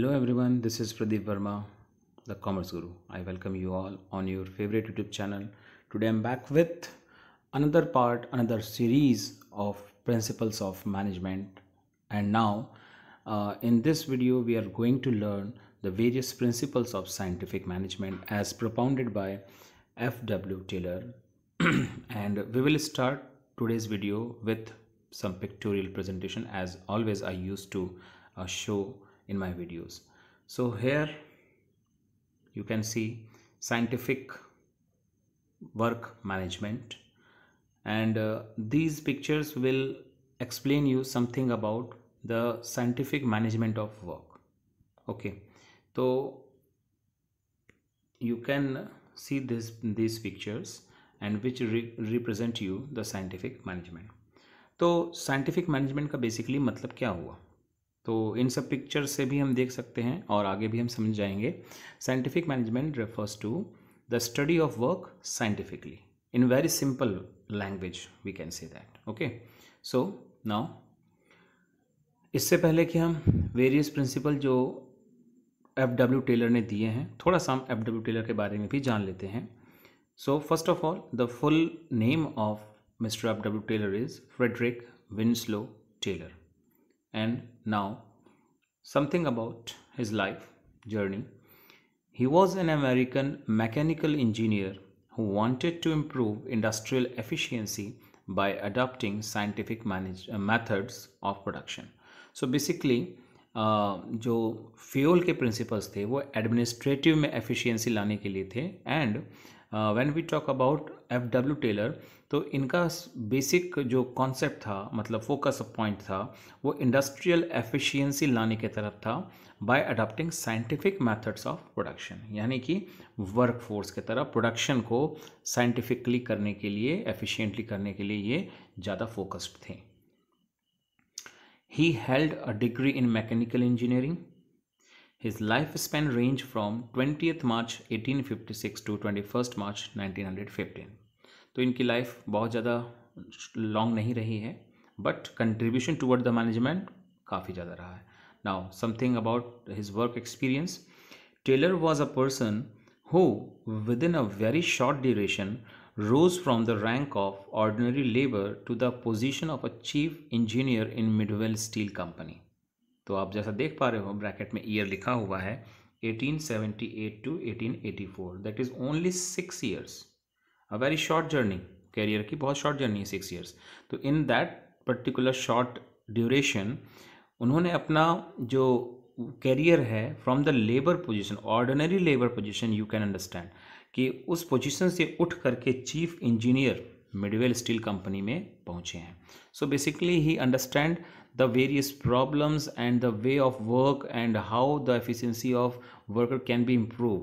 Hello everyone, this is Pradeep Verma, the Commerce Guru. I welcome you all on your favorite YouTube channel. Today I'm back with another series of principles of management. And now, in this video, we are going to learn the various principles of scientific management as propounded by F.W. Taylor. And we will start today's video with some pictorial presentation, as always I used to show in my videos. So here you can see scientific work management, and these pictures will explain you something about the scientific management of work. Okay, so you can see these pictures and which represent you the scientific management. तो scientific management का basically मतलब क्या हुआ, तो इन सब picture से भी हम देख सकते हैं और आगे भी हम समझ जाएंगे. Scientific management refers to the study of work scientifically in very simple language we can say that. Okay, so now इससे पहले कि हम वेरियस प्रिंसिपल जो F.W. टेलर ने दिए हैं, थोड़ा सा हम F.W. टेलर के बारे में भी जान लेते हैं. So first of all, the full name of Mr. F.W. Taylor is Frederick Winslow Taylor. And now something about his life journey. He was an American mechanical engineer who wanted to improve industrial efficiency by adopting scientific methods of production. So basically जो Fayol के principles थे वो administrative में efficiency लाने के लिए थे. And when we talk about F.W. Taylor, तो इनका बेसिक जो कॉन्सेप्ट था, मतलब फोकस पॉइंट था, वो इंडस्ट्रियल एफिशिएंसी लाने की तरफ था bye adopting scientific methods of production, यानी कि वर्क फोर्स की तरफ प्रोडक्शन को साइंटिफिकली करने के लिए, एफिशिएंटली करने के लिए ये ज़्यादा फोकस्ड थे. He held a degree in mechanical engineering. His lifespan ranged from 20th March 1856 to 21st March 1915. तो इनकी लाइफ बहुत ज़्यादा लॉन्ग नहीं रही है, but contribution toward the management काफ़ी ज़्यादा रहा है. Now something about his work experience. Taylor was a person who within a very short duration rose from the rank of ordinary labor to the position of a chief engineer in Midwell Steel Company. तो आप जैसा देख पा रहे हो, bracket में year लिखा हुआ है 1878 to 1884. That is only 6 years. A very short journey, career की बहुत शॉर्ट जर्नी है 6 years. तो in that particular short duration उन्होंने अपना जो कैरियर है from the labour position, ordinary labour position, you can understand कि उस पोजीशन से उठ करके chief engineer Midvale steel company में पहुंचे हैं. So basically he understand the various problems and the way of work and how the efficiency of worker can be improve,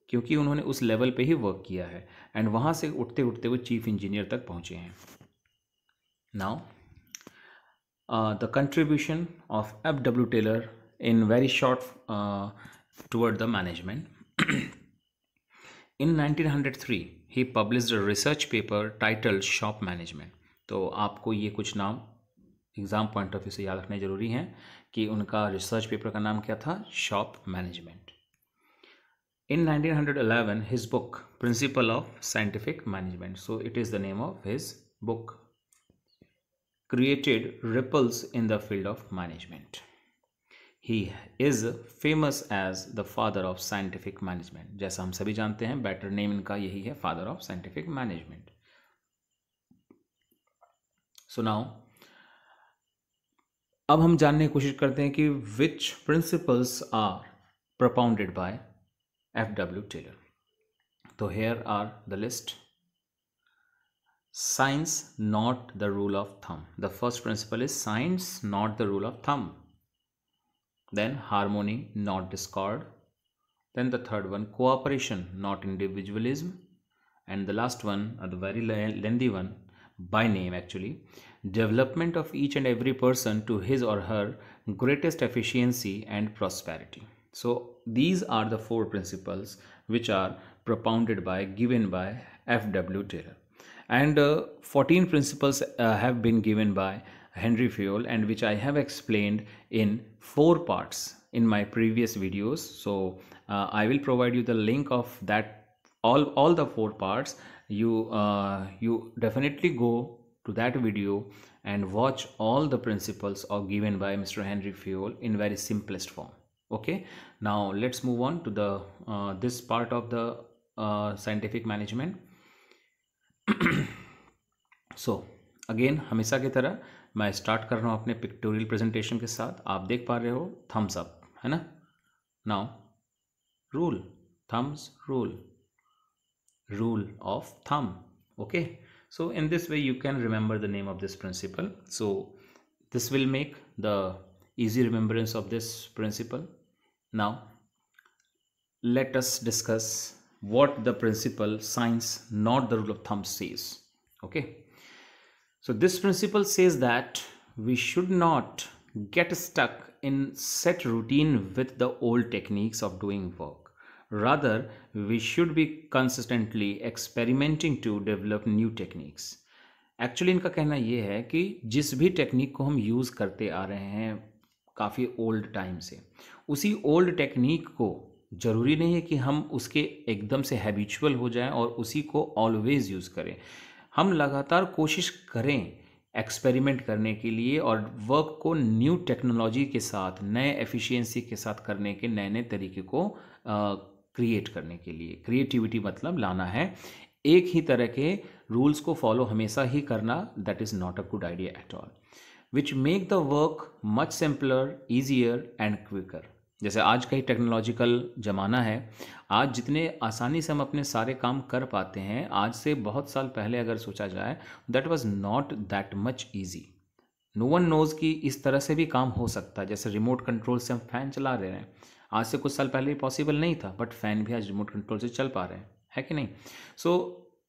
क्योंकि उन्होंने उस लेवल पे ही वर्क किया है एंड वहाँ से उठते उठते वो चीफ इंजीनियर तक पहुँचे हैं. Now the contribution of F.W. Taylor in very short toward the management. In 1903 he published a research paper titled Shop Management. तो आपको ये कुछ नाम एग्जाम पॉइंट ऑफ व्यू से याद रखने जरूरी हैं कि उनका रिसर्च पेपर का नाम क्या था, shop management. In 1911 his book Principle of Scientific Management, so it is the name of his book, created ripples in the field of management. He is famous as the father of scientific management. जैसा हम सभी जानते हैं, better name इनका यही है, father of scientific management. So now अब हम जानने की कोशिश करते हैं कि which principles are propounded by F.W. Taylor. तो here are the list. Science, not the rule of thumb. The first principle is science, not the rule of thumb. Then harmony, not discord. Then the third one, cooperation, not individualism. And the last one, the very lengthy one, by name actually, development of each and every person to his or her greatest efficiency and prosperity. So these are the 4 principles which are propounded by, given by F.W. Taylor. And 14 principles have been given by Henry Fayol, and which I have explained in 4 parts in my previous videos, so I will provide you the link of that, all the 4 parts. You definitely go to that video and watch all the principles are given by Mr. Henry Fayol in very simplest form. Okay, now let's move on to the this part of the scientific management. So again हमेशा की तरह मैं start कर रहा हूँ अपने pictorial presentation के साथ. आप देख पा रहे हो थम्स अप, है ना. Now rule, thumbs rule of thumb. Okay, so in this way you can remember the name of this principle. So this will make the easy remembrance of this principle. Now let us discuss what the principle science, not the rule of thumb, says. Okay, so this principle says that we should not get stuck in set routine with the old techniques of doing work. Rather, we should be consistently experimenting to develop new techniques. Actually इनका कहना ये है कि जिस भी technique को हम use करते आ रहे हैं काफ़ी ओल्ड टाइम से, उसी ओल्ड टेक्निक को ज़रूरी नहीं है कि हम उसके एकदम से हैबिचुअल हो जाएं और उसी को ऑलवेज़ यूज़ करें. हम लगातार कोशिश करें एक्सपेरिमेंट करने के लिए और वर्क को न्यू टेक्नोलॉजी के साथ, नए एफिशिएंसी के साथ करने के नए नए तरीके को क्रिएट करने के लिए. क्रिएटिविटी मतलब लाना है. एक ही तरह के रूल्स को फॉलो हमेशा ही करना, that is not a good idea at all, which make the work much simpler, easier and quicker. जैसे आज का ही टेक्नोलॉजिकल ज़माना है, आज जितने आसानी से हम अपने सारे काम कर पाते हैं, आज से बहुत साल पहले अगर सोचा जाए, that was not that much easy. No one knows कि इस तरह से भी काम हो सकता है. जैसे रिमोट कंट्रोल से हम फ़ैन चला रहे हैं, आज से कुछ साल पहले पॉसिबल नहीं था, बट फ़ैन भी आज रिमोट कंट्रोल से चल पा रहे हैं, है कि नहीं. सो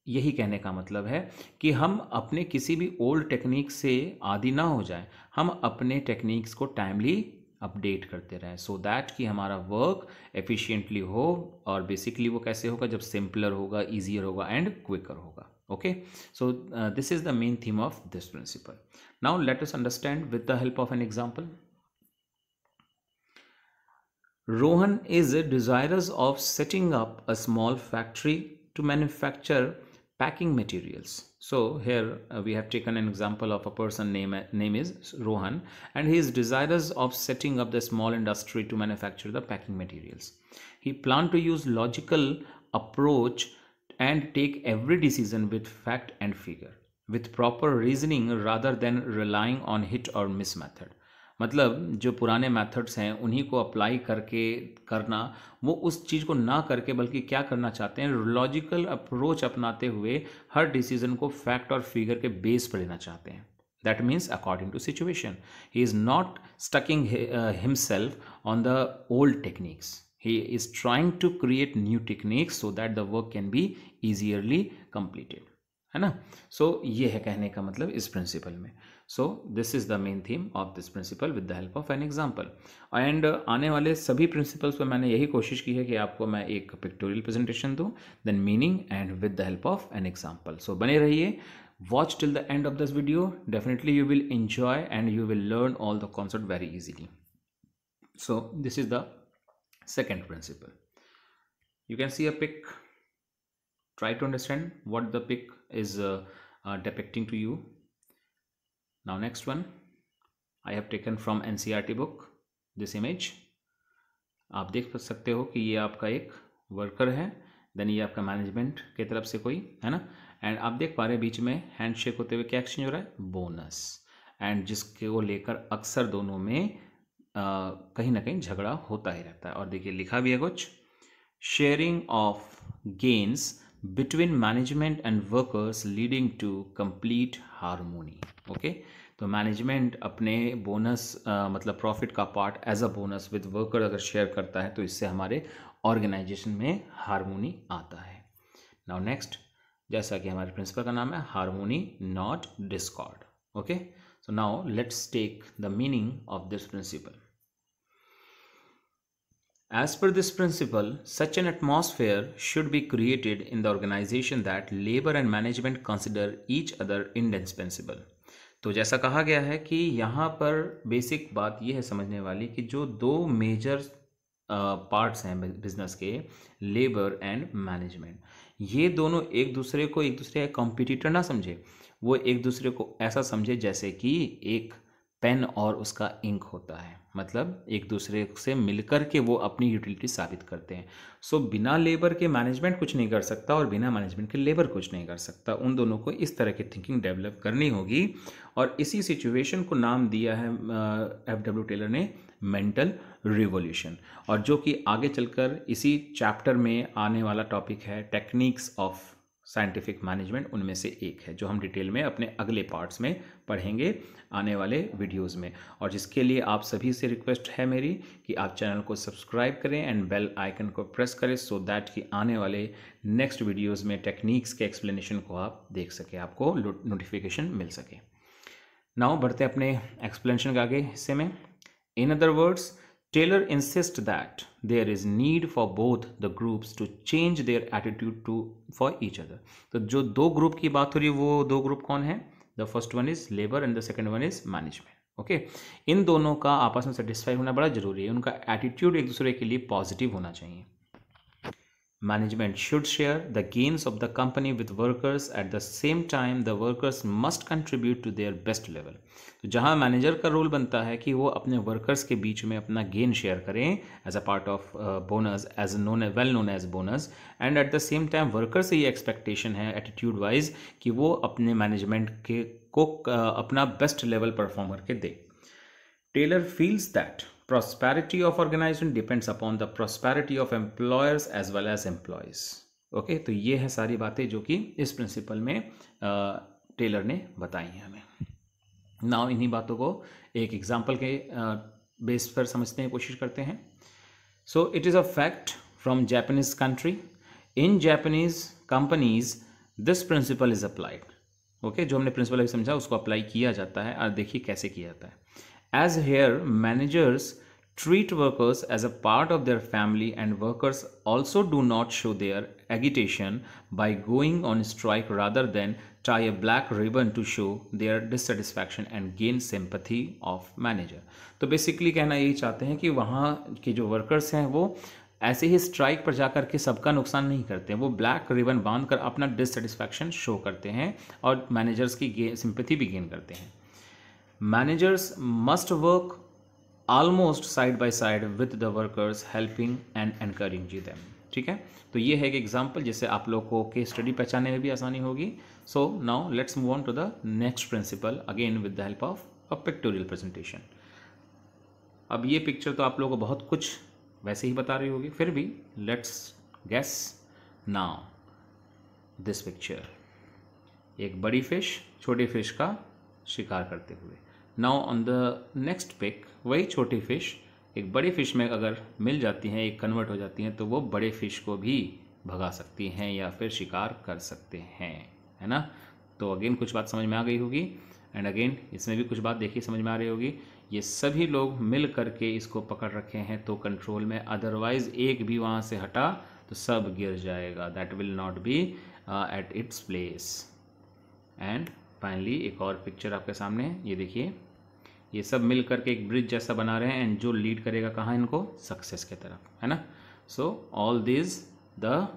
यही कहने का मतलब है कि हम अपने किसी भी ओल्ड टेक्निक से आदी ना हो जाए, हम अपने टेक्निक्स को टाइमली अपडेट करते रहें, सो दैट कि हमारा वर्क एफिशिएंटली हो. और बेसिकली वो कैसे होगा, जब सिंपलर होगा, ईजियर होगा एंड क्विकर होगा. Okay, so this is the main theme of this principal. Now let us understand with the help of an example. Rohan is desirous of setting up a small factory to manufacture packing materials. So here we have taken an example of a person name is Rohan, and he is desirous of setting up the small industry to manufacture the packing materials. He planned to use logical approach and take every decision with fact and figure, with proper reasoning rather than relying on hit or miss method. मतलब जो पुराने methods हैं उन्हीं को apply करके करना, वो उस चीज़ को ना करके बल्कि क्या करना चाहते हैं, लॉजिकल अप्रोच अपनाते हुए हर डिसीजन को फैक्ट और फिगर के बेस पर लेना चाहते हैं. That means according to situation. He is not sticking himself on the old techniques. He is trying to create new techniques so that the work can be easily completed, है ना. सो ये है कहने का मतलब इस प्रिंसिपल में. So this is the main theme of this principal with the help of an example. And आने वाले सभी प्रिंसिपल्स पर मैंने यही कोशिश की है कि आपको मैं एक पिक्टोरियल प्रेजेंटेशन दूँ, then meaning and with the help of an example. So बने रहिए, watch till the end of this video. Definitely you will enjoy and you will learn all the concept very easily. So this is the second principle. You can see a pic. Try to understand what the pic is depicting to you. Now next one, I have taken from NCERT book this image. आप देख सकते हो कि ये आपका एक worker है, then ये आपका मैनेजमेंट की तरफ से कोई है ना, एंड आप देख पा रहे हैं बीच में हैंड शेक होते हुए क्या एक्सचेंज हो रहा है, बोनस. एंड जिसके वो लेकर अक्सर दोनों में कहीं ना कहीं झगड़ा होता ही रहता है. और देखिए लिखा भी है कुछ, sharing of gains between management and workers leading to complete harmony. Okay, तो मैनेजमेंट अपने बोनस मतलब प्रॉफिट का part as a bonus with worker अगर शेयर करता है तो इससे हमारे ऑर्गेनाइजेशन में हारमोनी आता है. नाउ नेक्स्ट, जैसा कि हमारे प्रिंसिपल का नाम है harmony not discord. Okay, so now let's take the meaning of this principle. As per this principle, such an atmosphere should be created in the organization that labor and management consider each other indispensable. तो जैसा कहा गया है कि यहाँ पर basic बात यह है समझने वाली कि जो दो मेजर पार्ट्स हैं बिजनेस के, लेबर एंड मैनेजमेंट, ये दोनों एक दूसरे का कॉम्पिटिटर ना समझे, वो एक दूसरे को ऐसा समझे जैसे कि एक पेन और उसका इंक होता है, मतलब एक दूसरे से मिलकर के वो अपनी यूटिलिटी साबित करते हैं। सो बिना लेबर के मैनेजमेंट कुछ नहीं कर सकता और बिना मैनेजमेंट के लेबर कुछ नहीं कर सकता। उन दोनों को इस तरह की थिंकिंग डेवलप करनी होगी और इसी सिचुएशन को नाम दिया है F.W. टेलर ने मेंटल रिवॉल्यूशन, और जो कि आगे चलकर इसी चैप्टर में आने वाला टॉपिक है टेक्निक्स ऑफ साइंटिफिक मैनेजमेंट, उनमें से एक है जो हम डिटेल में अपने अगले पार्ट्स में पढ़ेंगे आने वाले वीडियोस में। और जिसके लिए आप सभी से रिक्वेस्ट है मेरी कि आप चैनल को सब्सक्राइब करें एंड बेल आइकन को प्रेस करें सो दैट कि आने वाले नेक्स्ट वीडियोस में टेक्निक्स के एक्सप्लेनेशन को आप देख सकें, आपको नोटिफिकेशन मिल सके। नाउ बढ़ते अपने एक्सप्लेनेशन के आगे हिस्से में। In other words, Taylor insists that there is need for both the groups to change their attitude for each other. तो जो दो ग्रुप की बात हो रही है वो दो ग्रुप कौन है? The first one is labor and the second one is management. Okay, इन दोनों का आपस में सेटिस्फाई होना बड़ा जरूरी है, उनका एटीट्यूड एक दूसरे के लिए पॉजिटिव होना चाहिए। Management should share the gains of the company with workers. At the same time, the workers must contribute to their best level. तो जहाँ मैनेजर का रोल बनता है कि वो अपने वर्कर्स के बीच में अपना गेन शेयर करें as a part of bonus, as well known as bonus, and at the same time worker से ये एक्सपेक्टेशन है एटीट्यूड वाइज कि वो अपने मैनेजमेंट के को अपना बेस्ट लेवल परफॉर्म करके दे। Taylor feels that prosperity of organization depends upon the prosperity of employers as well as employees. Okay, तो ये है सारी बातें जो कि इस प्रिंसिपल में टेलर ने बताई हैं हमें। नाउ इन्हीं बातों को एक एग्जांपल के बेस पर समझने की कोशिश करते हैं। So it is a fact from Japanese country, in Japanese companies this principle is applied. Okay, जो हमने प्रिंसिपल अभी समझा उसको अप्लाई किया जाता है, और देखिए कैसे किया जाता है। As here, managers treat workers as a part of their family, and workers also do not show their agitation by going on strike rather than tie a black ribbon to show their dissatisfaction and gain sympathy of manager. तो basically कहना यही चाहते हैं कि वहाँ के जो workers हैं वो ऐसे ही स्ट्राइक पर जाकर के सबका नुकसान नहीं करते हैं, वो ब्लैक रिबन बांध कर अपना डिससेटिस्फैक्शन शो करते हैं और मैनेजर्स की सिंपैथी भी गेन करते हैं। Managers must work almost side by side with the workers, helping and encouraging them. ठीक है, तो ये है एक एग्जाम्पल जिससे आप लोग को केस स्टडी पहचानने में भी आसानी होगी। So now let's move on to the next principle again with the help of a pictorial presentation. अब ये पिक्चर तो आप लोगों को बहुत कुछ वैसे ही बता रही होगी, फिर भी let's guess now this picture. एक बड़ी फिश छोटी फिश का शिकार करते हुए। Now on the next pic, वही छोटी फिश एक बड़ी फिश में अगर मिल जाती हैं, एक कन्वर्ट हो जाती हैं, तो वो बड़े फिश को भी भगा सकती हैं या फिर शिकार कर सकते हैं, है ना। तो अगेन कुछ बात समझ में आ गई होगी, एंड अगेन इसमें भी कुछ बात देखिए समझ में आ रही होगी। ये सभी लोग मिल करके इसको पकड़ रखे हैं तो कंट्रोल में, अदरवाइज एक भी वहाँ से हटा तो सब गिर जाएगा, that will not be at its place. And finally एक और पिक्चर आपके सामने, ये देखिए ये सब मिल करके एक ब्रिज जैसा बना रहे हैं, एंड जो लीड करेगा कहाँ इनको, सक्सेस के तरफ, है ना। So all this the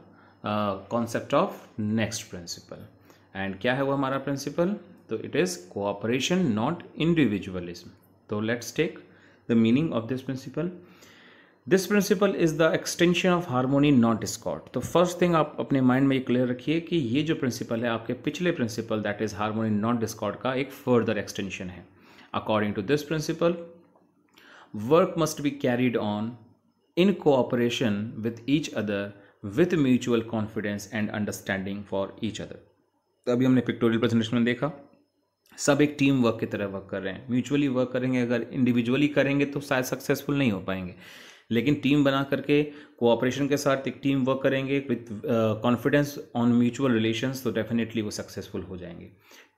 concept of next principle. And क्या है वो हमारा प्रिंसिपल, तो it is cooperation not individualism. तो let's take the meaning of this principle. This principle is the extension of harmony not discord. तो first thing आप अपने mind में ये क्लियर रखिए कि ये जो प्रिंसिपल है आपके पिछले principle that is harmony not discord का एक फर्दर एक्सटेंशन है। According to this principle, work must be carried on in cooperation with each other with mutual confidence and understanding for each other. तो अभी हमने pictorial presentation में देखा, सब एक टीम वर्क की तरह वर्क कर रहे हैं, म्यूचुअली वर्क करेंगे। अगर इंडिविजुअली करेंगे तो शायद सक्सेसफुल नहीं हो पाएंगे, लेकिन टीम बना करके कोऑपरेशन के साथ एक टीम वर्क करेंगे with confidence on mutual relations, तो डेफिनेटली वो सक्सेसफुल हो जाएंगे।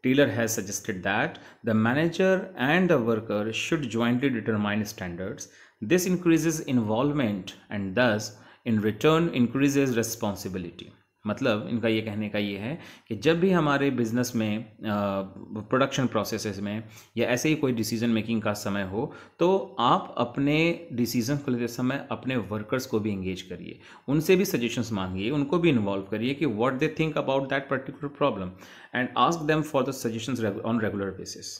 Taylor has suggested that the manager and the worker should jointly determine standards. This increases involvement and thus in return increases responsibility. मतलब इनका ये कहने का ये है कि जब भी हमारे बिजनेस में प्रोडक्शन प्रोसेसेस में या ऐसे ही कोई डिसीजन मेकिंग का समय हो, तो आप अपने डिसीजन को लेते समय अपने वर्कर्स को भी इंगेज करिए, उनसे भी सजेशंस मांगिए, उनको भी इन्वॉल्व करिए कि what they think about that particular problem and ask them for the suggestions on regular basis.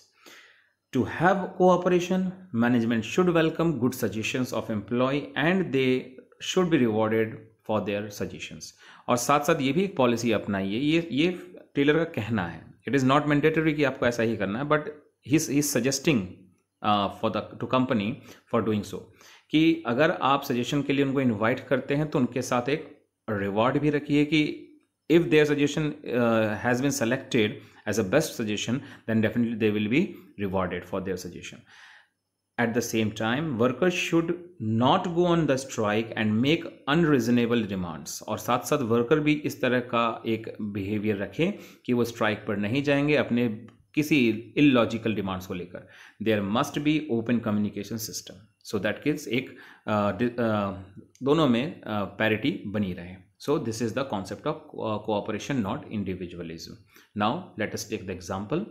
To have cooperation, management should welcome good suggestions of employee and they should be rewarded for their suggestions. और साथ साथ ये भी एक policy अपनाइए, ये Taylor का कहना है. इट इज़ नॉट मैंडेटरी कि आपको ऐसा ही करना है, but he is suggesting to company for doing so, कि अगर आप सजेशन के लिए उनको इन्वाइट करते हैं तो उनके साथ एक रिवॉर्ड भी रखिए कि if their suggestion has been selected as a best suggestion, then definitely they will be rewarded for their suggestion. At the same time, workers should not go on the strike and make unreasonable demands. और साथ साथ worker भी इस तरह का एक behaviour रखें कि वो स्ट्राइक पर नहीं जाएंगे अपने किसी इलॉजिकल डिमांड्स को लेकर. There must be open communication system so that kids एक दोनों में पैरिटी बनी रहे. So this is the concept of cooperation, not individualism. Now let us take the example.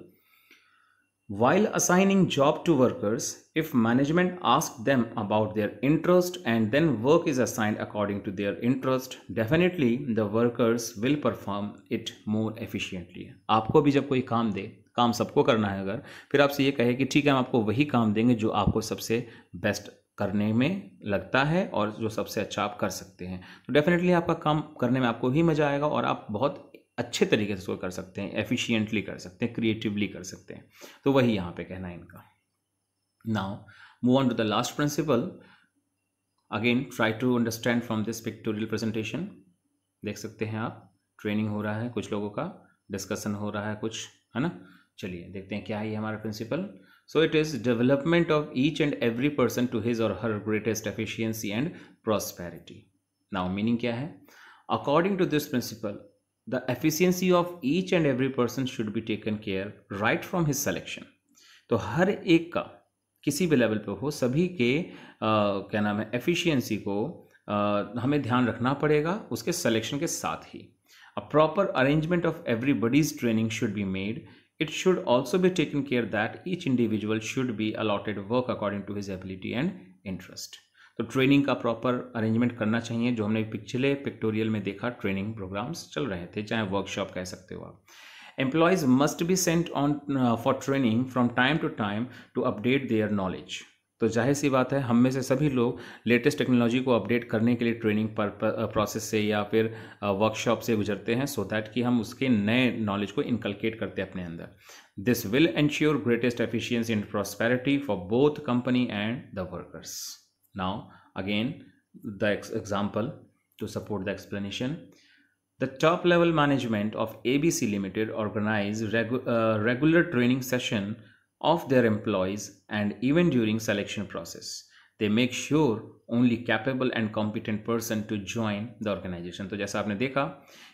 While assigning job to workers, if management asks them about their interest and then work is assigned according to their interest, definitely the workers will perform it more efficiently. आपको भी जब कोई काम दे, काम सबको करना है, अगर फिर आपसे ये कहे कि ठीक है हम आपको वही काम देंगे जो आपको सबसे बेस्ट करने में लगता है और जो सबसे अच्छा आप कर सकते हैं, तो डेफिनेटली आपका काम करने में आपको ही मज़ा आएगा और आप बहुत अच्छे तरीके से उसको कर सकते हैं, एफिशिएंटली कर सकते हैं, क्रिएटिवली कर सकते हैं. तो वही यहाँ पे कहना है इनका. Now move on to the last principle. Again try to understand from this pictorial presentation. देख सकते हैं आप, ट्रेनिंग हो रहा है, कुछ लोगों का डिस्कशन हो रहा है, कुछ है ना. चलिए देखते हैं क्या है ये हमारा principal. So it is development of each and every person to his or her greatest efficiency and prosperity. Now meaning क्या है? According to this principle, the efficiency of each and every person should be taken care right from his selection. तो हर एक का किसी भी level पे हो, सभी के क्या नाम है एफिशिएंसी को हमें ध्यान रखना पड़ेगा उसके सिलेक्शन के साथ ही. A proper arrangement of everybody's training should be made. It should also be taken care that each individual should be allotted work according to his ability and interest. तो ट्रेनिंग का प्रॉपर अरेंजमेंट करना चाहिए, जो हमने पिछले pictorial में देखा training programmes चल रहे थे, चाहे वर्कशॉप कह सकते हो आप. Employees must be sent on for training from time to time to update their knowledge. तो जाहिर सी बात है हम में से सभी लोग लेटेस्ट टेक्नोलॉजी को अपडेट करने के लिए ट्रेनिंग पर प्रोसेस से या फिर वर्कशॉप से गुजरते हैं, सो दैट कि हम उसके नए नॉलेज को इनकलकेट करते हैं अपने अंदर. This will ensure greatest efficiency and prosperity for both company and the workers. Now again the example to support the explanation. The top level management of ABC Limited organize regular training session of their employees, and even during selection process they make sure only capable and competent person to join the organization. तो जैसा आपने देखा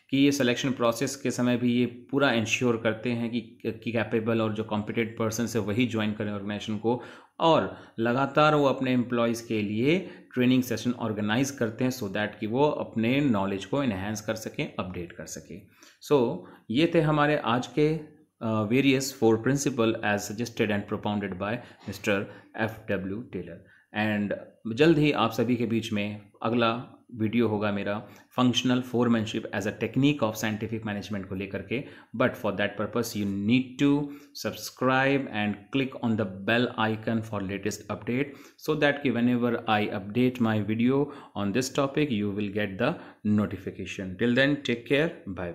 कि ये selection process के समय भी ये पूरा इंश्योर करते हैं कि कैपेबल और जो कॉम्पिटेंट पर्सन है वही ज्वाइन करें ऑर्गेनाइजेशन को, और लगातार वो अपने एम्प्लॉयज़ के लिए ट्रेनिंग सेशन ऑर्गेनाइज करते हैं सो दैट कि वो अपने नॉलेज को इन्हेंस कर सकें, अपडेट कर सकें. सो ये थे हमारे आज के various 4 principles as suggested and propounded by Mr. F.W. Taylor. And जल्द ही आप सभी के बीच में अगला वीडियो होगा मेरा functional foremanship as a technique of scientific management को लेकर के. But for that purpose you need to subscribe and click on the bell icon for latest update, so that कि whenever I update my video on this topic you will get the notification. Till then, take care. Bye.